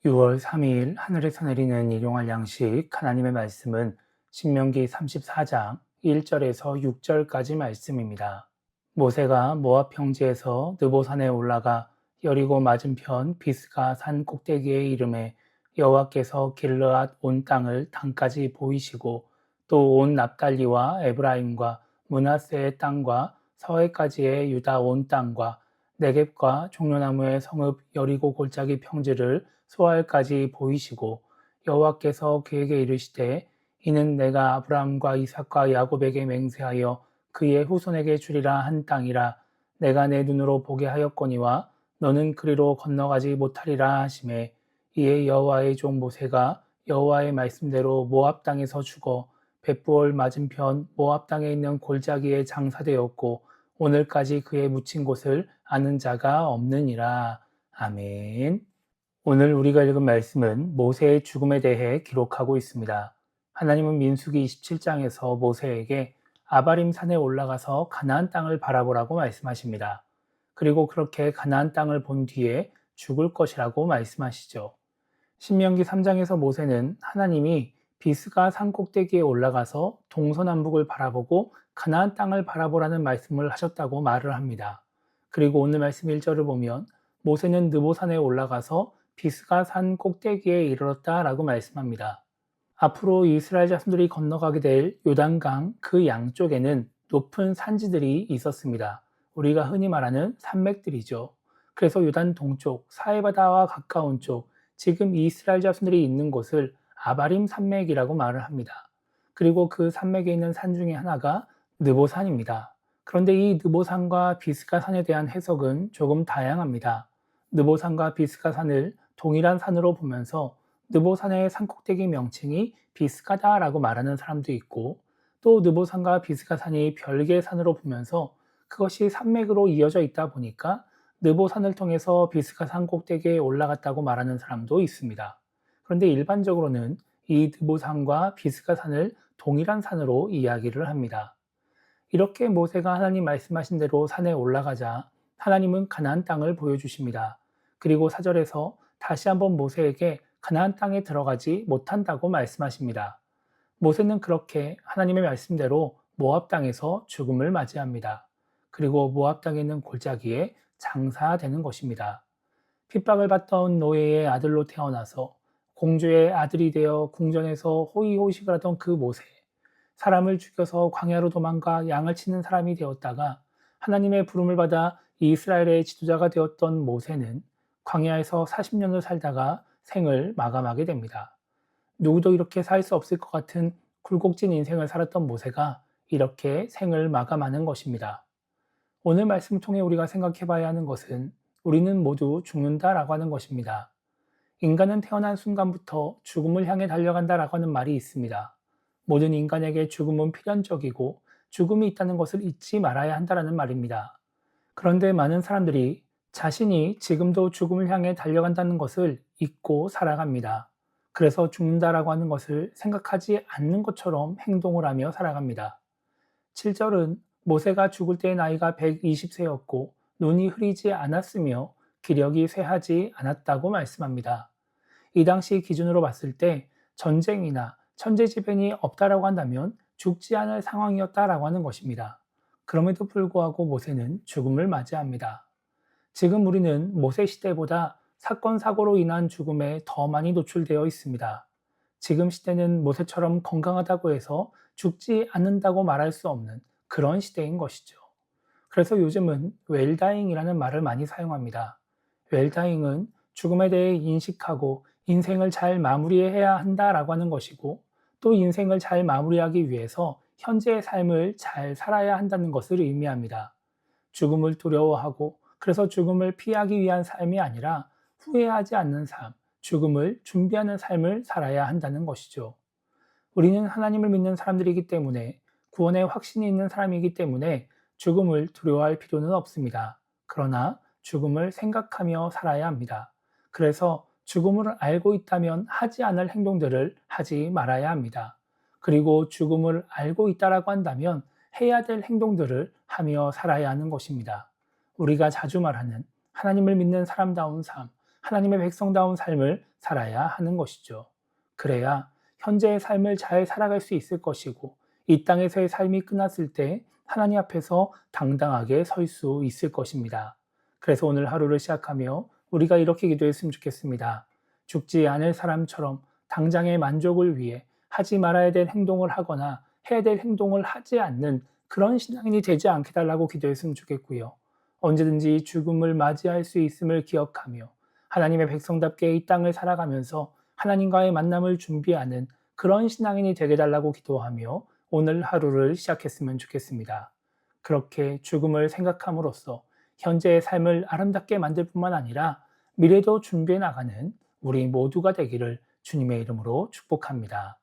6월 3일 하늘에서 내리는 일용할 양식 하나님의 말씀은 신명기 34장 1절에서 6절까지 말씀입니다. 모세가 모압 평지에서 느보산에 올라가 여리고 맞은편 비스가 산 꼭대기에 이르매 여호와께서 길르앗 온 땅을 땅까지 보이시고 또 온 납달리와 에브라임과 므낫세의 땅과 서해까지의 유다 온 땅과 네겝과 종려나무의 성읍 여리고 골짜기 평지를 소알까지 보이시고 여호와께서 그에게 이르시되 이는 내가 아브라함과 이삭과 야곱에게 맹세하여 그의 후손에게 주리라 한 땅이라 내가 내 눈으로 보게 하였거니와 너는 그리로 건너가지 못하리라 하시매 이에 여호와의 종 모세가 여호와의 말씀대로 모압 땅에서 죽어 벳부올 맞은편 모압 땅에 있는 골짜기에 장사되었고 오늘까지 그의 묻힌 곳을 아는 자가 없느니라. 아멘. 오늘 우리가 읽은 말씀은 모세의 죽음에 대해 기록하고 있습니다. 하나님은 민수기 27장에서 모세에게 아바림 산에 올라가서 가나안 땅을 바라보라고 말씀하십니다. 그리고 그렇게 가나안 땅을 본 뒤에 죽을 것이라고 말씀하시죠. 신명기 3장에서 모세는 하나님이 비스가 산 꼭대기에 올라가서 동서남북을 바라보고 가나안 땅을 바라보라는 말씀을 하셨다고 말을 합니다. 그리고 오늘 말씀 1절을 보면 모세는 느보산에 올라가서 비스가 산 꼭대기에 이르렀다라고 말씀합니다. 앞으로 이스라엘 자손들이 건너가게 될 요단강 그 양쪽에는 높은 산지들이 있었습니다. 우리가 흔히 말하는 산맥들이죠. 그래서 요단 동쪽, 사해바다와 가까운 쪽, 지금 이스라엘 자손들이 있는 곳을 아바림 산맥이라고 말을 합니다. 그리고 그 산맥에 있는 산 중에 하나가 느보산입니다. 그런데 이 느보산과 비스가산에 대한 해석은 조금 다양합니다. 느보산과 비스가산을 동일한 산으로 보면서 느보산의 산꼭대기 명칭이 비스가다라고 말하는 사람도 있고 또 느보산과 비스가산이 별개의 산으로 보면서 그것이 산맥으로 이어져 있다 보니까 느보산을 통해서 비스가산 꼭대기에 올라갔다고 말하는 사람도 있습니다. 그런데 일반적으로는 이 느보산과 비스가산을 동일한 산으로 이야기를 합니다. 이렇게 모세가 하나님 말씀하신 대로 산에 올라가자 하나님은 가나안 땅을 보여주십니다. 그리고 4절에서 다시 한번 모세에게 가나안 땅에 들어가지 못한다고 말씀하십니다. 모세는 그렇게 하나님의 말씀대로 모압 땅에서 죽음을 맞이합니다. 그리고 모압 땅에 있는 골짜기에 장사되는 것입니다. 핍박을 받던 노예의 아들로 태어나서 공주의 아들이 되어 궁전에서 호의호식을 하던 그 모세, 사람을 죽여서 광야로 도망가 양을 치는 사람이 되었다가 하나님의 부름을 받아 이스라엘의 지도자가 되었던 모세는 광야에서 40년을 살다가 생을 마감하게 됩니다. 누구도 이렇게 살 수 없을 것 같은 굴곡진 인생을 살았던 모세가 이렇게 생을 마감하는 것입니다. 오늘 말씀을 통해 우리가 생각해 봐야 하는 것은 우리는 모두 죽는다라고 하는 것입니다. 인간은 태어난 순간부터 죽음을 향해 달려간다라고 하는 말이 있습니다. 모든 인간에게 죽음은 필연적이고 죽음이 있다는 것을 잊지 말아야 한다는 말입니다. 그런데 많은 사람들이 자신이 지금도 죽음을 향해 달려간다는 것을 잊고 살아갑니다. 그래서 죽는다라고 하는 것을 생각하지 않는 것처럼 행동을 하며 살아갑니다. 7절은 모세가 죽을 때의 나이가 120세였고 눈이 흐리지 않았으며 기력이 쇠하지 않았다고 말씀합니다. 이 당시 기준으로 봤을 때 전쟁이나 천재지변이 없다라고 한다면 죽지 않을 상황이었다라고 하는 것입니다. 그럼에도 불구하고 모세는 죽음을 맞이합니다. 지금 우리는 모세 시대보다 사건, 사고로 인한 죽음에 더 많이 노출되어 있습니다. 지금 시대는 모세처럼 건강하다고 해서 죽지 않는다고 말할 수 없는 그런 시대인 것이죠. 그래서 요즘은 웰다잉이라는 말을 많이 사용합니다. 웰다잉은 죽음에 대해 인식하고 인생을 잘 마무리해야 한다라고 하는 것이고 또 인생을 잘 마무리하기 위해서 현재의 삶을 잘 살아야 한다는 것을 의미합니다. 죽음을 두려워하고 그래서 죽음을 피하기 위한 삶이 아니라 후회하지 않는 삶, 죽음을 준비하는 삶을 살아야 한다는 것이죠. 우리는 하나님을 믿는 사람들이기 때문에 구원의 확신이 있는 사람이기 때문에 죽음을 두려워할 필요는 없습니다. 그러나 죽음을 생각하며 살아야 합니다. 그래서 죽음을 알고 있다면 하지 않을 행동들을 하지 말아야 합니다. 그리고 죽음을 알고 있다라고 한다면 해야 될 행동들을 하며 살아야 하는 것입니다. 우리가 자주 말하는 하나님을 믿는 사람다운 삶, 하나님의 백성다운 삶을 살아야 하는 것이죠. 그래야 현재의 삶을 잘 살아갈 수 있을 것이고 이 땅에서의 삶이 끝났을 때 하나님 앞에서 당당하게 설 수 있을 것입니다. 그래서 오늘 하루를 시작하며 우리가 이렇게 기도했으면 좋겠습니다. 죽지 않을 사람처럼 당장의 만족을 위해 하지 말아야 될 행동을 하거나 해야 될 행동을 하지 않는 그런 신앙인이 되지 않게 달라고 기도했으면 좋겠고요. 언제든지 죽음을 맞이할 수 있음을 기억하며 하나님의 백성답게 이 땅을 살아가면서 하나님과의 만남을 준비하는 그런 신앙인이 되게 달라고 기도하며 오늘 하루를 시작했으면 좋겠습니다. 그렇게 죽음을 생각함으로써 현재의 삶을 아름답게 만들 뿐만 아니라 미래도 준비해 나가는 우리 모두가 되기를 주님의 이름으로 축복합니다.